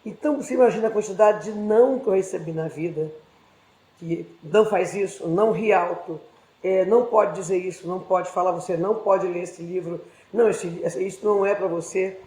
Então você imagina a quantidade de não que eu recebi na vida, que não faz isso, não ri alto, não pode dizer isso, não pode falar, você não pode ler esse livro, não, isso não é para você.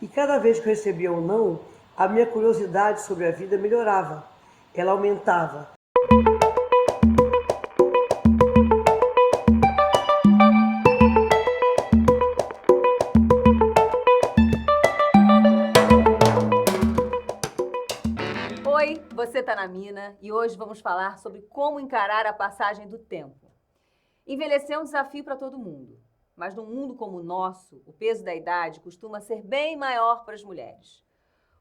E cada vez que eu recebia um não, a minha curiosidade sobre a vida melhorava, ela aumentava. Oi, você tá na Mina e hoje vamos falar sobre como encarar a passagem do tempo. Envelhecer é um desafio para todo mundo, mas num mundo como o nosso, o peso da idade costuma ser bem maior para as mulheres.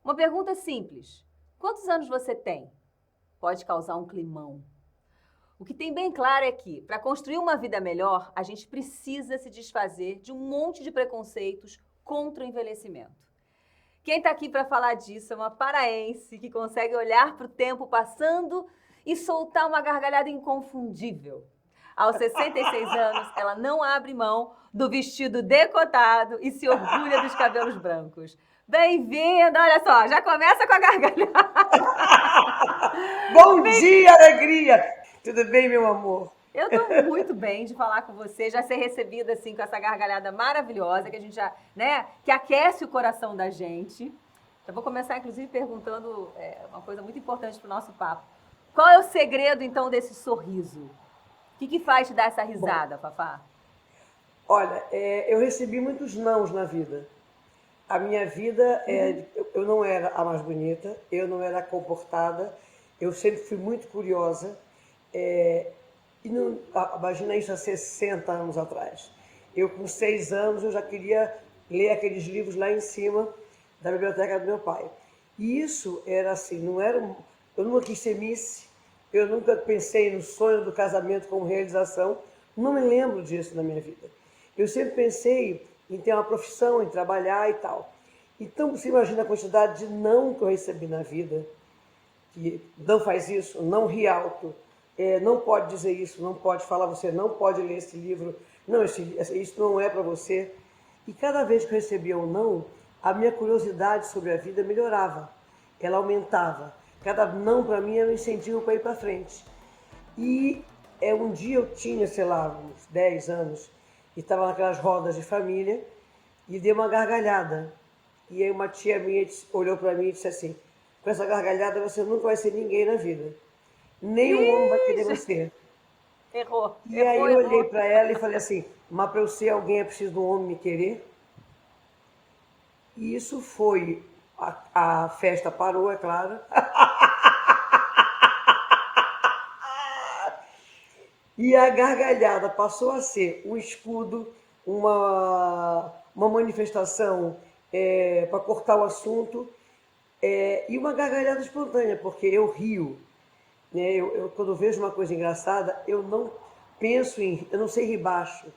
Uma pergunta simples: quantos anos você tem? Pode causar um climão. O que tem bem claro é que, para construir uma vida melhor, a gente precisa se desfazer de um monte de preconceitos contra o envelhecimento. Quem está aqui para falar disso é uma paraense que consegue olhar para o tempo passando e soltar uma gargalhada inconfundível. Aos 66 anos, ela não abre mão do vestido decotado e se orgulha dos cabelos brancos. Bem-vinda! Olha só, já começa com a gargalhada. Bom dia, alegria! Tudo bem, meu amor? Eu tô muito bem de falar com você, já ser recebida assim com essa gargalhada maravilhosa que a gente já, né, que aquece o coração da gente. Eu vou começar inclusive perguntando uma coisa muito importante pro nosso papo. Qual é o segredo então desse sorriso? O que faz te dar essa Bom, risada, Fafá? olha, eu recebi muitos nãos na vida. A minha vida, eu não era a mais bonita, eu não era comportada, eu sempre fui muito curiosa. E não, imagina isso há 60 anos atrás. Eu, com 6 anos, eu já queria ler aqueles livros lá em cima da biblioteca do meu pai. E isso era assim, não era. Eu nunca quis ser Miss, eu nunca pensei no sonho do casamento como realização, não me lembro disso na minha vida. Eu sempre pensei em ter uma profissão, em trabalhar e tal. Então você imagina a quantidade de não que eu recebi na vida, que não faz isso, não ri alto, não pode dizer isso, não pode falar, você não pode ler esse livro, não, isso não é para você. E cada vez que eu recebia um não, a minha curiosidade sobre a vida melhorava, ela aumentava. Cada não para mim era um incentivo para ir para frente. E um dia eu tinha, sei lá, uns 10 anos, e estava naquelas rodas de família, e dei uma gargalhada. E aí uma tia minha olhou para mim e disse assim: com essa gargalhada você nunca vai ser ninguém na vida. Nenhum homem vai querer Ih, você. errou, E aí errou, eu olhei errou. para ela e falei assim: mas para eu ser alguém é preciso de um homem me querer? E isso foi. A festa parou, é claro. E a gargalhada passou a ser um escudo, uma manifestação para cortar o assunto, e uma gargalhada espontânea, porque eu rio. Né? Quando vejo uma coisa engraçada, eu não penso em. Eu não sei rir baixo.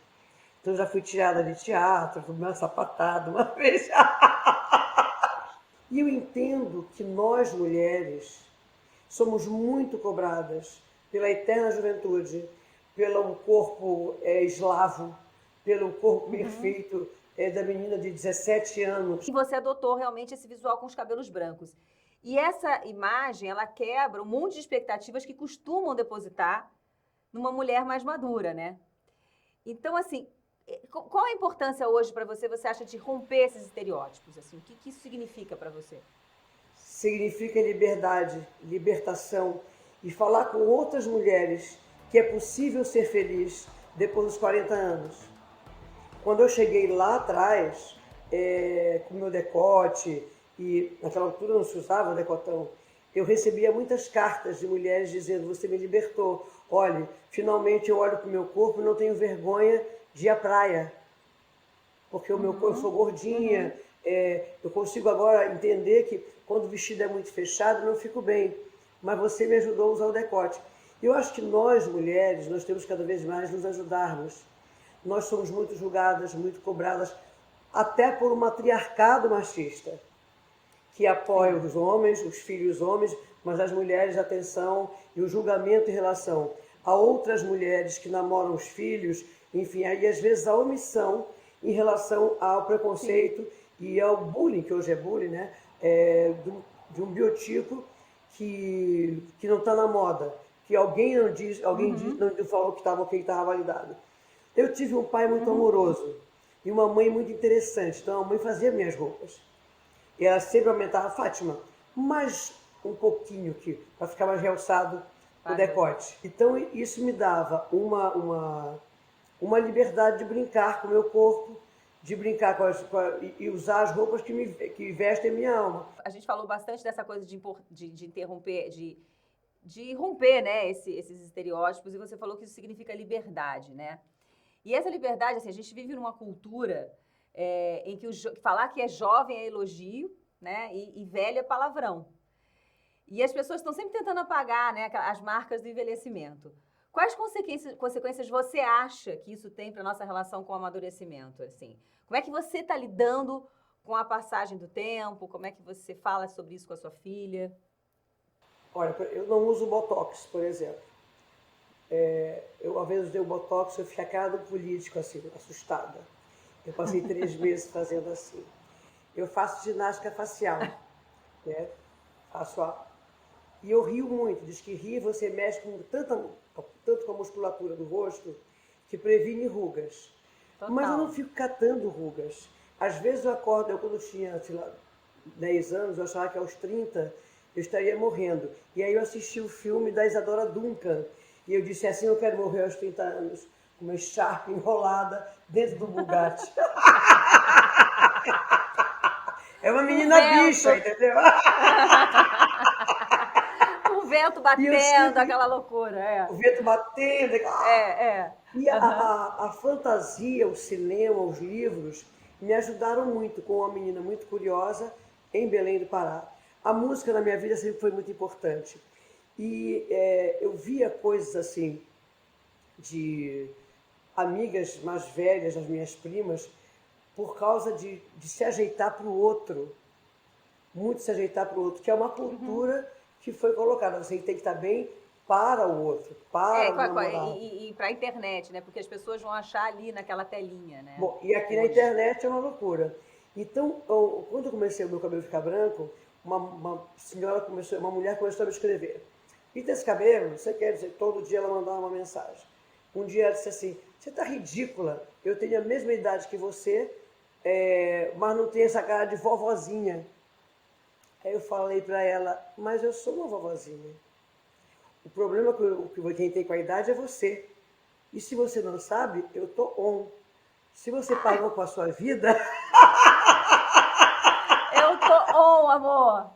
Então já fui tirada de teatro, fui uma sapatada uma vez. E eu entendo que nós mulheres somos muito cobradas pela eterna juventude, pelo corpo eslavo, pelo corpo perfeito da menina de 17 anos. E você adotou realmente esse visual com os cabelos brancos. E essa imagem, ela quebra um monte de expectativas que costumam depositar numa mulher mais madura, né? Então, assim, qual a importância hoje para você, você acha, de romper esses estereótipos? Assim, o que isso significa para você? Significa liberdade, libertação e falar com outras mulheres que é possível ser feliz depois dos 40 anos. Quando eu cheguei lá atrás, com meu decote, e naquela altura não se usava decotão, eu recebia muitas cartas de mulheres dizendo: você me libertou, olhe, finalmente eu olho para o meu corpo e não tenho vergonha de ir à praia, porque eu sou gordinha, eu consigo agora entender que quando o vestido é muito fechado não fico bem, mas você me ajudou a usar o decote. Eu acho que nós, mulheres, nós temos cada vez mais nos ajudarmos. Nós somos muito julgadas, muito cobradas, até por um matriarcado machista, que apoia os homens, os filhos homens, mas as mulheres, atenção, e o julgamento em relação a outras mulheres que namoram os filhos, enfim, aí às vezes a omissão em relação ao preconceito e ao bullying, que hoje é bullying, né? de um biotipo que não está na moda, que alguém não diz, não falou que estava validado. Eu tive um pai muito amoroso e uma mãe muito interessante, então a mãe fazia minhas roupas. E ela sempre aumentava, Fátima, mais um pouquinho aqui, para ficar mais realçado o decote. Então isso me dava uma liberdade de brincar com o meu corpo, de brincar e usar as roupas que vestem a minha alma. A gente falou bastante dessa coisa de interromper, de romper, né, esses estereótipos, e você falou que isso significa liberdade, né? E essa liberdade, assim, a gente vive numa cultura em que falar que é jovem é elogio, né, e velho é palavrão. E as pessoas estão sempre tentando apagar, né, as marcas do envelhecimento. Quais consequências você acha que isso tem para a nossa relação com o amadurecimento? Assim? Como é que você está lidando com a passagem do tempo? Como é que você fala sobre isso com a sua filha? Olha, eu não uso Botox, por exemplo. Eu, às vezes, dei o Botox, eu fiquei a cara do político, assim, assustada. Eu passei 3 meses fazendo assim. Eu faço ginástica facial, né? E eu rio muito. Diz que rir você mexe tanto com a musculatura do rosto que previne rugas. Total. Mas eu não fico catando rugas. Às vezes eu acordo, quando eu tinha, sei lá, 10 anos, eu achava que aos 30 eu estaria morrendo. E aí eu assisti o filme da Isadora Duncan. E eu disse assim, eu quero morrer aos 30 anos, com uma echarpe enrolada dentro do Bugatti. É uma menina bicha, entendeu? O vento batendo, aquela loucura. O vento batendo. E a fantasia, o cinema, os livros, me ajudaram muito, com uma menina muito curiosa em Belém do Pará. A música na minha vida sempre foi muito importante. E eu via coisas assim, de amigas mais velhas, das minhas primas, por causa de se ajeitar para o outro. Muito se ajeitar para o outro, que é uma cultura que foi colocada. Você tem que estar bem para o outro, para o namorado. E para a internet, né? Porque as pessoas vão achar ali naquela telinha, né? Bom, e aqui na internet é uma loucura. Então, quando eu comecei o meu cabelo ficar branco, uma mulher começou a me escrever. Pinta esse cabelo, você quer dizer, todo dia ela mandava uma mensagem. Um dia ela disse assim, você está ridícula, eu tenho a mesma idade que você, mas não tenho essa cara de vovozinha. Aí eu falei para ela, mas eu sou uma vovozinha. O problema que quem tem com a idade é você. E se você não sabe, eu tô on. Se você parou com a sua vida... Eu tô on, amor.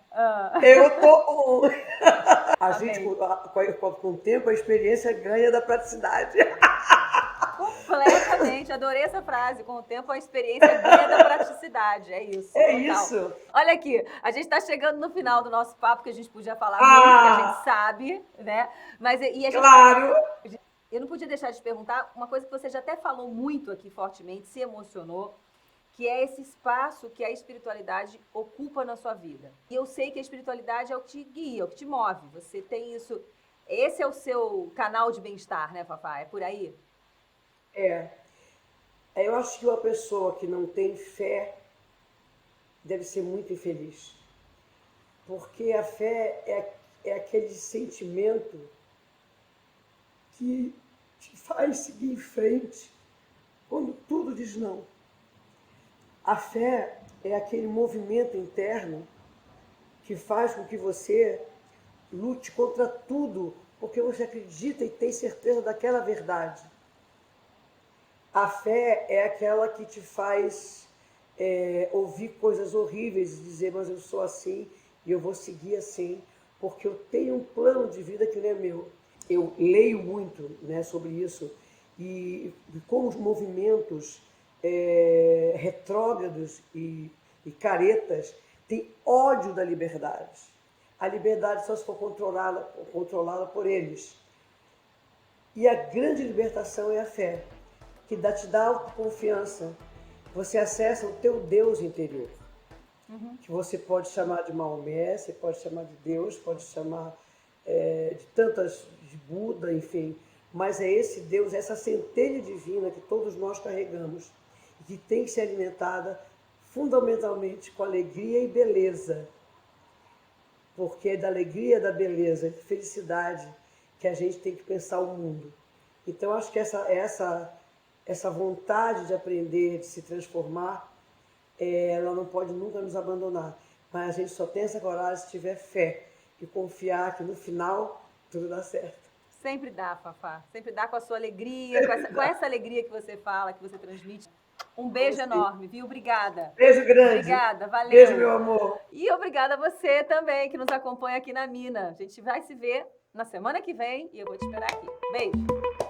Eu tô on. A gente, com o tempo, a experiência ganha da praticidade. Completamente, adorei essa frase. Com o tempo, a experiência ganha da praticidade. É isso. É isso. Olha aqui, a gente está chegando no final do nosso papo, que a gente podia falar muito, que a gente sabe, né? Mas, a gente, claro! Eu não podia deixar de te perguntar uma coisa que você já até falou muito aqui fortemente, se emocionou, que é esse espaço que a espiritualidade ocupa na sua vida. E eu sei que a espiritualidade é o que te guia, é o que te move. Você tem isso... Esse é o seu canal de bem-estar, né, Fafá? É por aí? Eu acho que uma pessoa que não tem fé deve ser muito infeliz. Porque a fé é aquele sentimento que te faz seguir em frente quando tudo diz não. A fé é aquele movimento interno que faz com que você lute contra tudo, porque você acredita e tem certeza daquela verdade. A fé é aquela que te faz ouvir coisas horríveis e dizer, mas eu sou assim e eu vou seguir assim, porque eu tenho um plano de vida que não é meu. Eu leio muito, né, sobre isso e como os movimentos retrógrados e caretas têm ódio da liberdade. A liberdade só se for controlada por eles. E a grande libertação é a fé, que te dá autoconfiança. Você acessa o teu Deus interior, que você pode chamar de Maomé, você pode chamar de Deus, pode chamar de Buda, enfim. Mas é esse Deus, essa centelha divina que todos nós carregamos e que tem que ser alimentada fundamentalmente com alegria e beleza. porque é da alegria, da beleza, da felicidade que a gente tem que pensar o mundo. Então, acho que essa vontade de aprender, de se transformar, ela não pode nunca nos abandonar. Mas a gente só tem essa coragem se tiver fé e confiar que no final tudo dá certo. Sempre dá, Fafá. Sempre dá com a sua alegria, com essa alegria que você fala, que você transmite. Um beijo enorme, viu? Obrigada. Beijo grande. Obrigada, valeu. Beijo, meu amor. E obrigada a você também, que nos acompanha aqui na Mina. A gente vai se ver na semana que vem e eu vou te esperar aqui. Beijo.